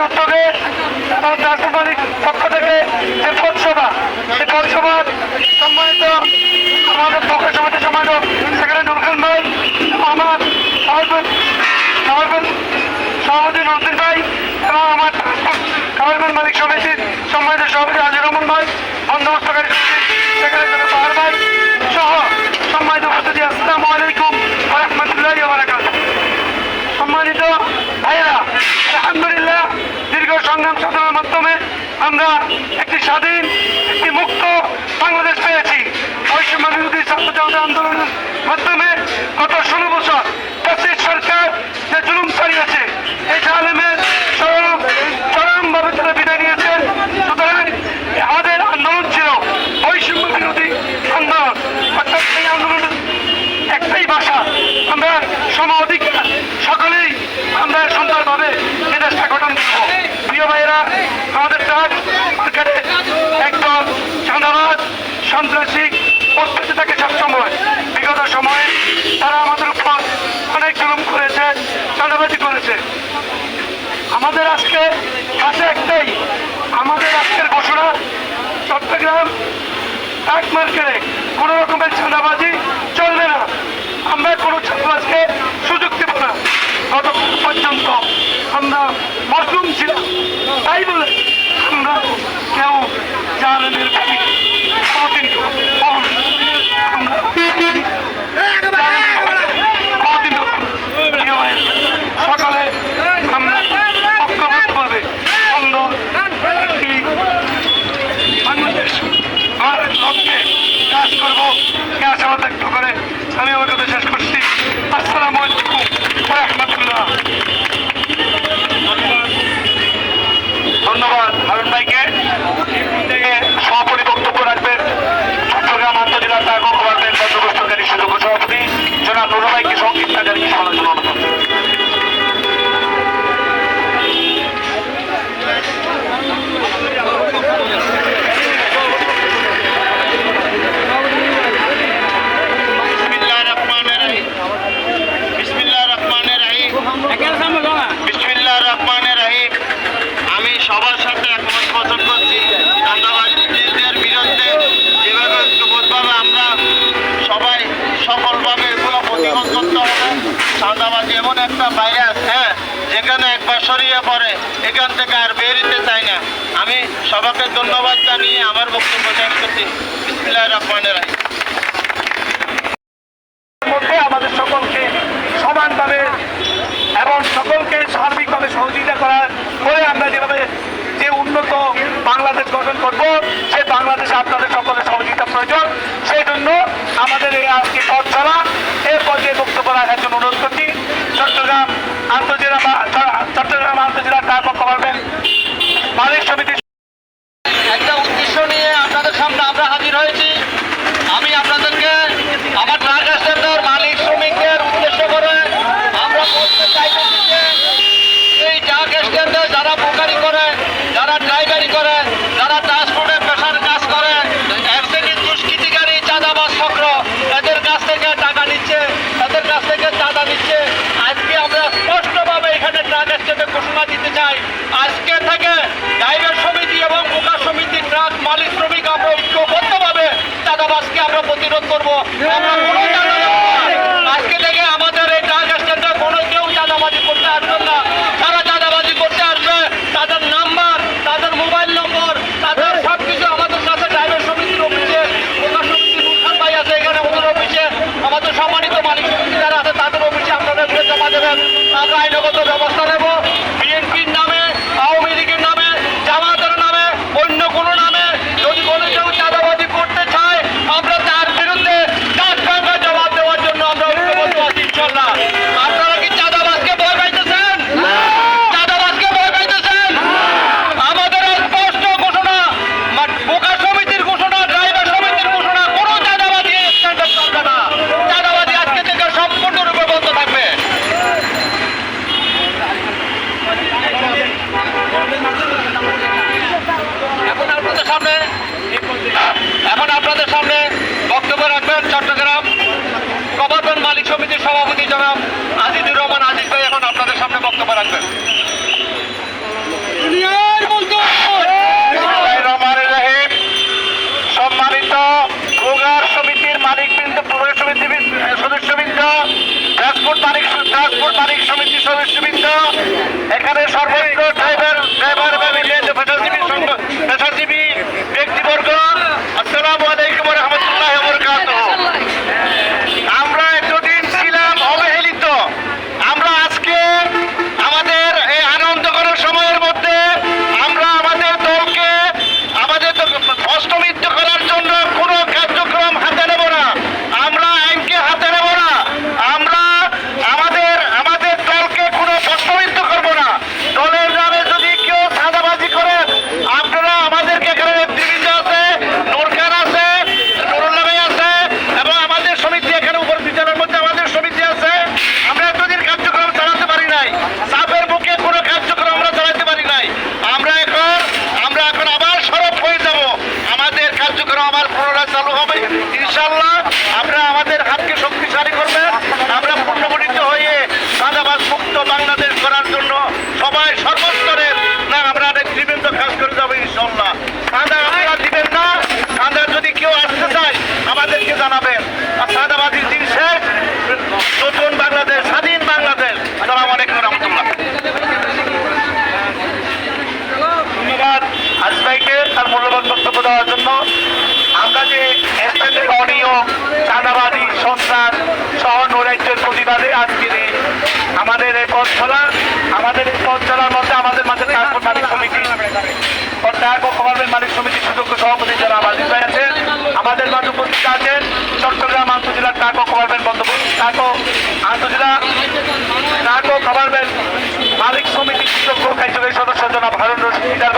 উদ্যোগে এবং ট্রান্সফারিক পক্ষ থেকে যে পথসভা, এই পথসভার সম্মানিত আমাদের পক্ষ সমিতির সম্মানিত সেক্রেটারি নুরুল খান ভাই, আমার সভাপতি নজরুল ভাই এবং আমার কামারগঞ্জ মালিক সমিতির সম্মানিত সভাপতি আজির রহমান ভাই, বন্দোবস্তকারী সেক্রেটারি পাহাড় ভাই সহ সম্মানিত উপস্থিতি, আসসালামু আলাইকুম ওয়া রাহমাতুল্লাহি ওয়া বারাকাতুহু। সম্মানিত ভাইয়েরা, আলহামদুলিল্লাহ দীর্ঘ সংগ্রাম সাধনার মাধ্যমে আমরা একটি স্বাধীন, একটি মুক্ত বাংলাদেশ পেয়েছি। বৈষম্য বিরোধী ছাত্র জনতা আন্দোলনের মাধ্যমে গত 16 বছর ফ্যাসিস্ট সরকার যে জুলুম চালিয়েছে, এই জালেমের চরমভাবে তারা বিদায় নিয়েছেন। সুতরাং আমাদের আন্দোলন ছিল বৈষম্য বিরোধী আন্দোলন, অর্থাৎ এই আন্দোলনের একটাই ভাষা, আমরা সম অধিকার সকলেই আমরা সুন্দরভাবে এই দেশটা গঠন করবো। প্রিয় ভাইয়েরা, আমাদের ট্রাক মার্কেটে একদল চাঁদাবাজ সন্ত্রাসী উপস্থিত থাকে সবসময়। বিগত সময়ে তারা আমাদের উপর অনেক জুলুম করেছে, চাঁদাবাজি করেছে। আমাদের আজকে কাছে একটাই, আমাদের আজকের ঘোষণা, চট্টগ্রাম ট্রাক মার্কেটে কোনো রকমের চাঁদাবাজি চলবে না। আমরা কোনো চাঁদাবাজকে সুযোগ দেব না। গতকাল পর্যন্ত আমরা মজলুম ছিলাম, তাই বলে আমরা কেউ জালেমের সকালে আমরা ঐক্যবদ্ধভাবে সুন্দর একটি বাংলাদেশ আর লক্ষ্যে কাজ করবো, এ আশাবাদ ব্যক্ত করে আমি আমার কথা শেষ করছি। আসসালামু আলাইকুম ওয়া রাহমাতুল্লাহ। ধন্যবাদ হারুন ভাইকে। সভাপতি বক্তব্য রাখবেন চট্টগ্রাম আন্তজেলা ট্রাক কমান্ডের বন্দোবস্তকারী সুযোগ্য সভাপতি জনাব নুরুল ভাইকে সংক্ষিপ্ত আকারে কিছু বলার জন্য অনুরোধ। আমি সবার সাথে একমত পোষণ করছি। চাঁদাবাজদের বিরুদ্ধে যেভাবে ঐক্যবদ্ধভাবে আমরা সবাই সকলভাবে এগুলো প্রতিরোধ করতে হবে। চাঁদাবাজি এমন একটা ভাইরাস, যেখানে একবার সরিয়ে পড়ে এখান থেকে আর বেরোতে চাই না। আমি সবাইকে ধন্যবাদ জানিয়ে আমার বক্তব্য শেষ করছি। বিসমিল্লাহির রহমানির রহিম। আমাদের সকলকে সমানভাবে এবং সকলকে সার্বিকভাবে সহযোগিতা করে আমরা যেভাবে যে উন্নত বাংলাদেশ গঠন করব, সেই বাংলাদেশে আপনাদের সকলের সহযোগিতা প্রয়োজন। সেই জন্য আমাদের এই আজকে পথ চলা এর পর্যায়ে বক্তব্য রাখার জন্য অনুরোধ করছি। চট্টগ্রাম আন্তজেলা ট্রাক কমান্ডের মালিক সমিতি একটা উদ্দেশ্য নিয়ে আপনাদের সামনে আমরা হাজির হয়েছি। আমি আপনাদেরকে আমার ট্রাক স্ট্যান্ডের মালিক শ্রমিকদের উদ্দেশ্য করে আমরা বলতে চাইতেছি যে এই ট্রাক স্ট্যান্ডে যারা বোকারি করে, যারা ড্রাইভারি করে, যারা ট্রান্সপোর্টের পেশার কাজ করে, এক শ্রেণীর দুষ্কৃতিকারী চাঁদাবাজ চক্র এদের কাছ থেকে টাকা নিচ্ছে, এদের কাছ থেকে চাঁদা নিচ্ছে। আজকে আমরা স্পষ্টভাবে এখানে ট্রাক স্ট্যান্ডে ঘোষণা দিতে চাই, আজকে থেকে ড্রাইভার সমিতি এবং বোকা সমিতি, ট্রাক মালিক শ্রমিক আমরা ঐক্যবদ্ধভাবে চাঁদাবাজকে আমরা প্রতিরোধ করবো। আমরা কোনো আজকে থেকে আমাদের এই ট্রাক স্ট্যান্ডে কোনো কেউ চাঁদাবাজি করতে আসবেন না। তারা চাঁদাবাজি করতে আসবে, তাদের নাম্বার, তাদের মোবাইল নম্বর, তাদের সবকিছু আমাদের কাছে ড্রাইভার সমিতির অফিসে, বোকা সমিতির নুরখান ভাই আছে এখানে, ওদের অফিসে, আমাদের সম্মানিত মালিক সমিতি যারা আছে তাদের অফিসে আপনারা জমা দেবেন। আমরা আইনগত ব্যবস্থা নেব। বিএনপির নামে, আওয়ামী লীগের নামে, জামাতের নামে, অন্য কোনো নামে যদি কোনো কেউ চাঁদাবাজি করতে চায়, আমরা তার বিরুদ্ধে জবাব দেওয়ার জন্য আমরা ঐক্যবদ্ধ আছি ইনশাআল্লাহ। আপনারা কি চাঁদাবাজকে ভয় পাইতেছেন? চাঁদাবাজকে ভয় পাইতেছেন? আমাদের স্পষ্ট ঘোষণা, বোকা সমিতির ঘোষণা, ড্রাইভার সমিতির ঘোষণা, কোনো চাঁদাবাজি স্ট্যান্ডার্ড চলবে না। চাঁদাবাজি আজকে থেকে সম্পূর্ণরূপে বন্ধ থাকবে। এখন আপনাদের সামনে বক্তব্য রাখবেন চট্টগ্রাম কমান্ডের মালিক সমিতির সভাপতি জনাব আজিজুর রহমান আজিজ ভাই। এখন আপনাদের সামনে বক্তব্য রাখবেন। নেতৃবৃন্দ, এখানে সর্বত্র ড্রাইভার পেশাজীবী ব্যক্তিবর্গ, আসসালামু আলাইকুম ওয়া রাহমাতুল্লাহি ওয়া বারাকাতুহু। আমরা এতদিন ছিলাম অবহেলিত। আমরা আজকে আমাদের এই আনন্দ করার সময়ের মধ্যে আমরা আমাদের দলকে আমাদের অষ্টমিত্র করার জন্য কোনো কার্যক্রম হাতে নেব না, আমরা আইনকে হাতে নেব না, আমরা আমাদের দলকে কোনো অষ্টমিত্র করবো না। দলের নামে যদি কেউ চাঁদাবাজি করেন, আপনারা আমাদেরকে এখানে নেতৃবৃন্দ আছে, নূর খান আছে, নুরুল্লাহ ভাই আছে এবং আমাদের সমিতি এখানে উপর বিচারের মধ্যে আমাদের সমিতি আছে। আমরা এতদিন কার্যক্রম চালাতে পারি নাই, চাপের মুখে কোনো কার্যক্রম আমরা চালাতে পারি নাই। আমরা এখন আবার সরব হয়ে যাব। আমাদের কার্যক্রম আবার পুনরায় চালু হবে ইনশাআল্লাহ। আমরা আমাদের হাতকে শক্তিশালী করবেন। আমরা পূর্ণবর্তিত হয়ে চাঁদাবাজ মুক্ত বাংলাদেশ করার জন্য সবাই সর্বস্তরের না আমরা নেতৃবৃন্দ কাজ করে যাবো ইনশাআল্লাহ। চাঁদা আপনারা দিবেন না, চাঁদা যদি কেউ আসতে চায় আমাদেরকে জানাবেন। আর চাঁদাবাজির দিন শেষ, নতুন বাংলাদেশ, স্বাধীন বাংলাদেশ। আসসালামু আলাইকুম ওয়া রাহমাতুল্লাহ। ধন্যবাদ আজিজ ভাইকে তার মূল্যবান বক্তব্য দেওয়ার জন্য। আমরা যে এসএসএর অনিয়ম, চাঁদাবাজি, সন্ত্রাস সহ নৈরাজ্যের প্রতিবাদে আজকের আমাদের এই পথ চলার মধ্যে আমাদের মাঝে ট্রান্সপোর্ট মালিক সমিতি ট্রাক ও কমার্সের মালিক সমিতির সুযোগ্য সভাপতি যারা আজিজ ভাই আছেন, আমাদের মাঝে উপস্থিত আছেন চট্টগ্রাম আন্তজেলা ট্রাক ও কমার্সের ট্রাক ও কমার্সের মালিক সমিতির সুযোগ্য কার্যকরী সদস্য জনাব হারুন রশিদ